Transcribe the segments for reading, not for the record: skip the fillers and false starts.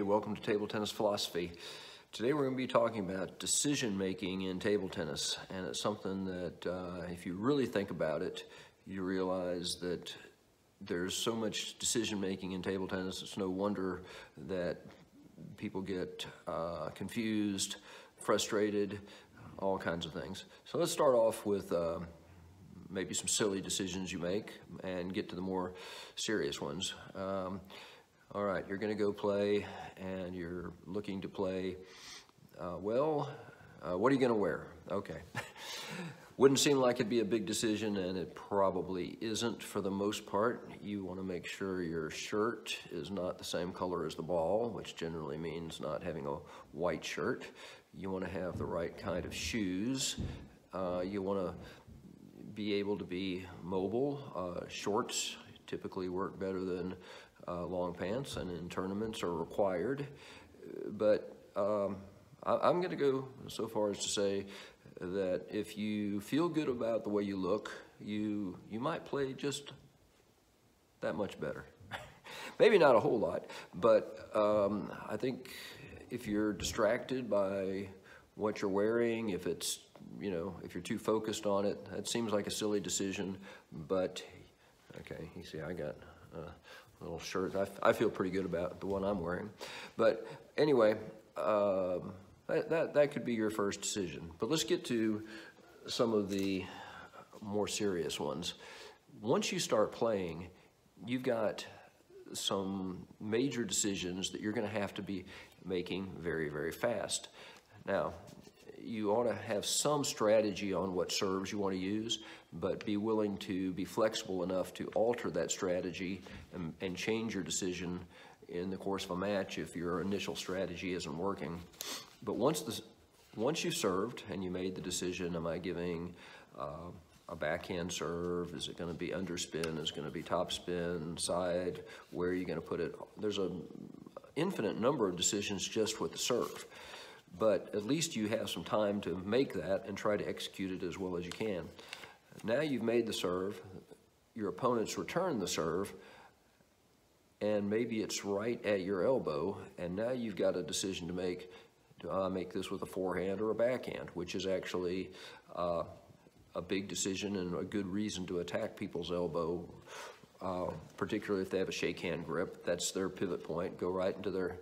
welcome to Table Tennis Philosophy. Today we're going to be talking about decision making in table tennis, and it's something that if you really think about it, you realize that there's so much decision making in table tennis. It's no wonder that people get confused, frustrated, all kinds of things. So let's start off with maybe some silly decisions you make and get to the more serious ones. All right, you're going to go play, and you're looking to play, what are you going to wear? Okay. Wouldn't seem like it'd be a big decision, and it probably isn't for the most part. You want to make sure your shirt is not the same color as the ball, which generally means not having a white shirt. You want to have the right kind of shoes. You want to be able to be mobile. Shorts typically work better than long pants, and in tournaments are required. But I'm going to go so far as to say that if you feel good about the way you look, you might play just that much better. Maybe not a whole lot, but I think if you're distracted by what you're wearing, if it's, if you're too focused on it, that seems like a silly decision. But okay, you see I got little shirt. I feel pretty good about the one I'm wearing. But anyway, that could be your first decision. But let's get to some of the more serious ones. Once you start playing, you've got some major decisions that you're going to have to be making very, very fast. Now, you ought to have some strategy on what serves you want to use, but be willing to be flexible enough to alter that strategy and change your decision in the course of a match if your initial strategy isn't working. But once you've served and you made the decision, am I giving a backhand serve? Is it going to be underspin? Is it going to be topspin, side? Where are you going to put it? There's an infinite number of decisions just with the serve. But at least you have some time to make that and try to execute it as well as you can. Now you've made the serve, your opponent's returned the serve, and maybe it's right at your elbow, and now you've got a decision to make. Do I make this with a forehand or a backhand? Which is actually a big decision and a good reason to attack people's elbow, particularly if they have a shake hand grip. That's their pivot point. Go right into their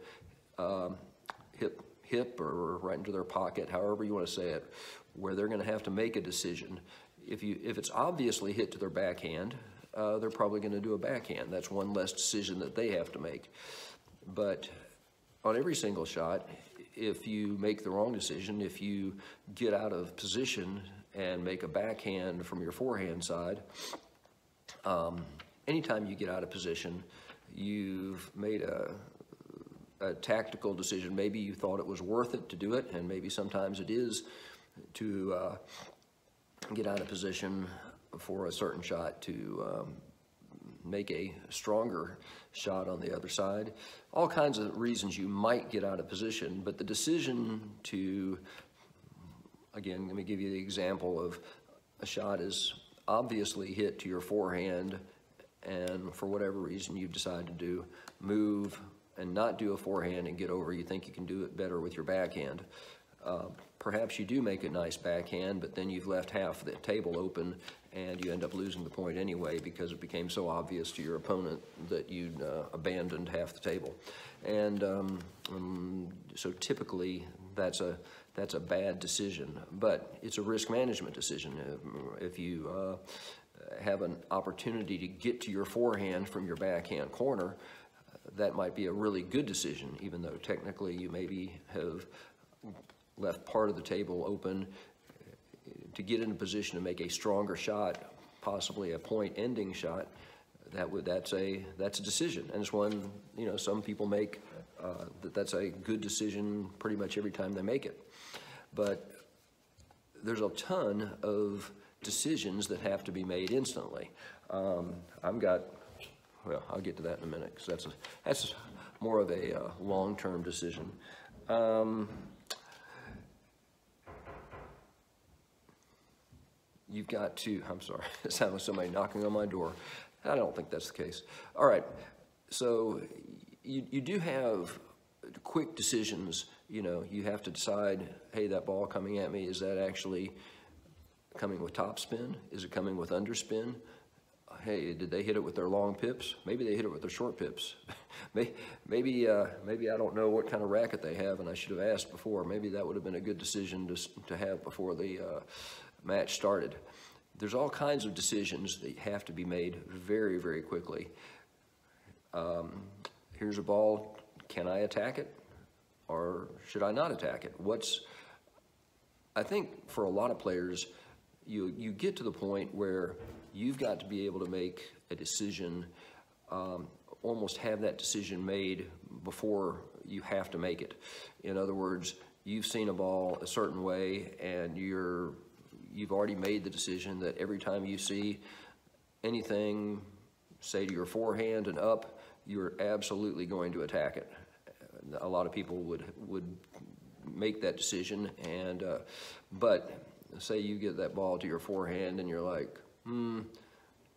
hip or right into their pocket, however you want to say it, where they're going to have to make a decision. If it's obviously hit to their backhand, they're probably going to do a backhand. That's one less decision that they have to make. But on every single shot, if you make the wrong decision, if you get out of position and make a backhand from your forehand side, anytime you get out of position, you've made a tactical decision. Maybe you thought it was worth it to do it, and maybe sometimes it is to get out of position for a certain shot to make a stronger shot on the other side. All kinds of reasons you might get out of position, but the decision to, again, let me give you the example of a shot is obviously hit to your forehand, and for whatever reason you've decided to move and not do a forehand and get over. You think you can do it better with your backhand. Perhaps you do make a nice backhand, but then you've left half the table open and you end up losing the point anyway because it became so obvious to your opponent that you'd abandoned half the table. And so typically that's a bad decision, but it's a risk management decision. If you have an opportunity to get to your forehand from your backhand corner, that might be a really good decision, even though technically you maybe have left part of the table open to get in a position to make a stronger shot, possibly a point-ending shot. That's a decision, and it's one some people make. That's a good decision pretty much every time they make it. But there's a ton of decisions that have to be made instantly. Well, I'll get to that in a minute because that's more of a long-term decision. You've got to, I'm sorry, it sounded like somebody knocking on my door. I don't think that's the case. All right, so you do have quick decisions. You know, you have to decide, hey, that ball coming at me, is that actually coming with topspin? Is it coming with underspin? Hey, did they hit it with their long pips? Maybe they hit it with their short pips. maybe I don't know what kind of racket they have, and I should have asked before. Maybe that would have been a good decision to have before the match started. There's all kinds of decisions that have to be made very, very quickly. Here's a ball, can I attack it? Or should I not attack it? I think for a lot of players, you get to the point where you've got to be able to make a decision, almost have that decision made before you have to make it. In other words, you've seen a ball a certain way, and you've already made the decision that every time you see anything, say to your forehand and up, you're absolutely going to attack it. A lot of people would make that decision, and but say you get that ball to your forehand and you're like,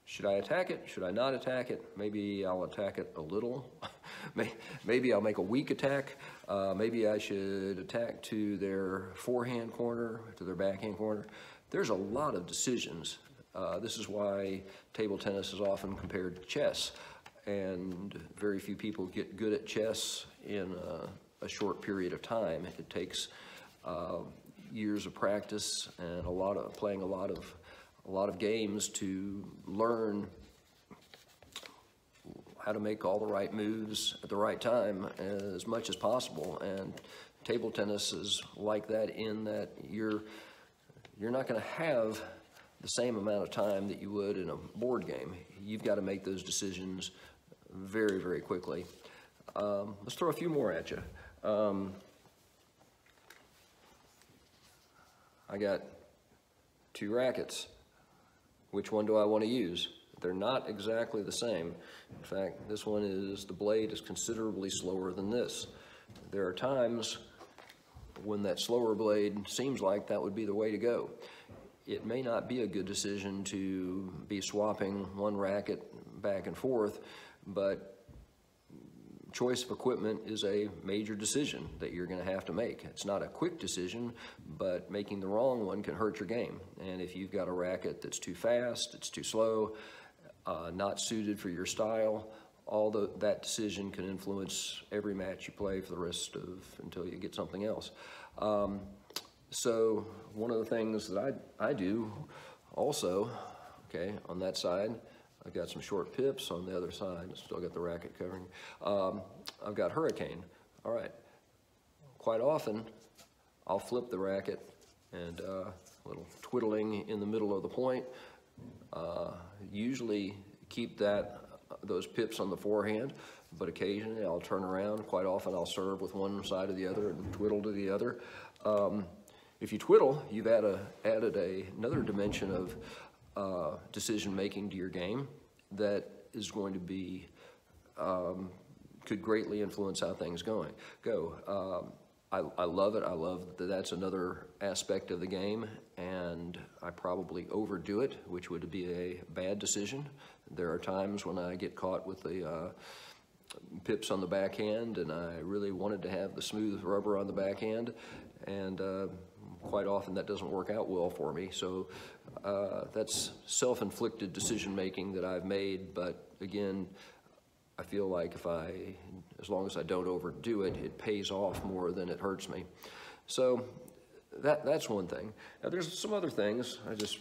should I attack it? Should I not attack it? Maybe I'll attack it a little. Maybe I'll make a weak attack. Maybe I should attack to their forehand corner, to their backhand corner. There's a lot of decisions. This is why table tennis is often compared to chess, and very few people get good at chess in a short period of time. It takes years of practice and playing a lot of games to learn how to make all the right moves at the right time as much as possible. And table tennis is like that, in that you're not going to have the same amount of time that you would in a board game. You've got to make those decisions very, very quickly. Let's throw a few more at you. I got 2 rackets. Which one do I want to use? They're not exactly the same. In fact, this one the blade is considerably slower than this. There are times when that slower blade seems like that would be the way to go. It may not be a good decision to be swapping one racket back and forth, but choice of equipment is a major decision that you're going to have to make. It's not a quick decision, but making the wrong one can hurt your game. And if you've got a racket that's too fast, it's too slow, not suited for your style, that decision can influence every match you play for the rest of, until you get something else. So one of the things that I do also, okay, on that side, I've got some short pips. On the other side, still got the racket covering. I've got hurricane. All right. Quite often, I'll flip the racket and a little twiddling in the middle of the point. Usually keep those pips on the forehand, but occasionally I'll turn around. Quite often I'll serve with one side or the other and twiddle to the other. If you twiddle, you've added another dimension of decision making to your game that is going to be could greatly influence how things go. I love it. I love that that's another aspect of the game, and I probably overdo it, which would be a bad decision. There are times when I get caught with the pips on the backhand, and I really wanted to have the smooth rubber on the backhand, and quite often that doesn't work out well for me. So that's self-inflicted decision making that I've made, but again, I feel like as long as I don't overdo it, it pays off more than it hurts me. So that's one thing. Now there's some other things. I just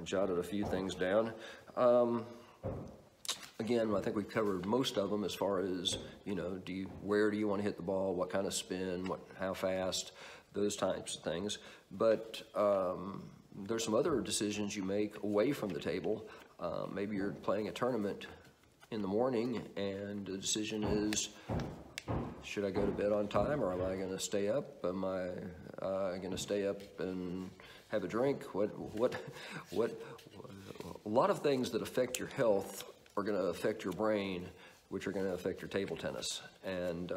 jotted a few things down. Again, I think we've covered most of them as far as, where do you want to hit the ball, what kind of spin, how fast, those types of things. But there's some other decisions you make away from the table. Maybe you're playing a tournament in the morning, and the decision is, should I go to bed on time, or am I going to stay up? Am I going to stay up and have a drink? A lot of things that affect your health are going to affect your brain, which are going to affect your table tennis. And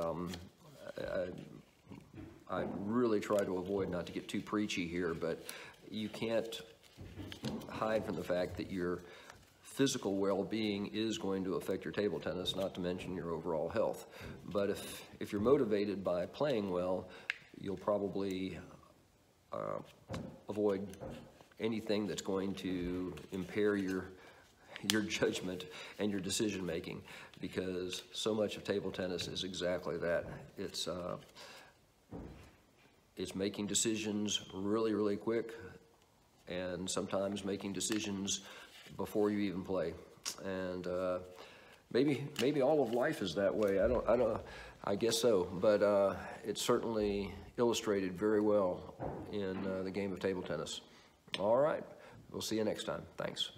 I really try to avoid not to get too preachy here, but you can't hide from the fact that your physical well-being is going to affect your table tennis, not to mention your overall health. But if you're motivated by playing well, you'll probably avoid anything that's going to impair your judgment and your decision making, because so much of table tennis is exactly that. It's making decisions really, really quick, and sometimes making decisions before you even play. And maybe all of life is that way. I guess so. But it's certainly illustrated very well in the game of table tennis. All right, we'll see you next time. Thanks.